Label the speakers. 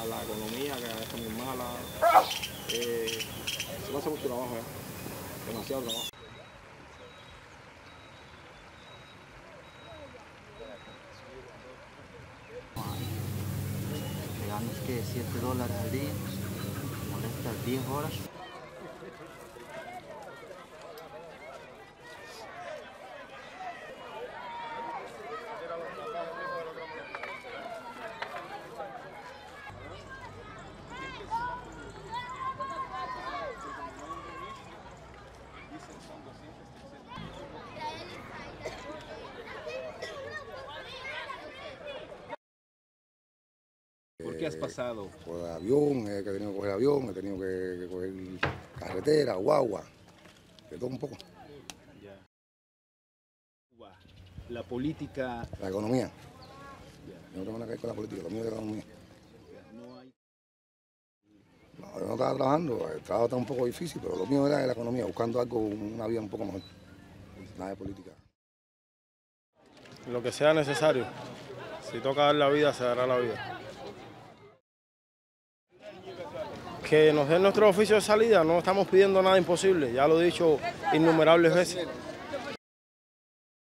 Speaker 1: La economía que está muy mala, se pasa mucho trabajo, demasiado trabajo.
Speaker 2: Digamos que $7 al día, molestas 10 horas.
Speaker 1: ¿Por qué has pasado?
Speaker 3: Por avión, he tenido que coger avión, he tenido que coger carretera, guagua, de todo un poco.
Speaker 1: Ya. La política.
Speaker 3: La economía. Yo no tengo nada que ver con la política, lo mío es la economía.
Speaker 1: No hay.
Speaker 3: No, yo no estaba trabajando, el trabajo está un poco difícil, pero lo mío era la economía, buscando algo, una vida un poco mejor. Nada de política.
Speaker 4: Lo que sea necesario. Si toca dar la vida, se dará la vida. Que nos den nuestro oficio de salida, no estamos pidiendo nada imposible, ya lo he dicho innumerables veces.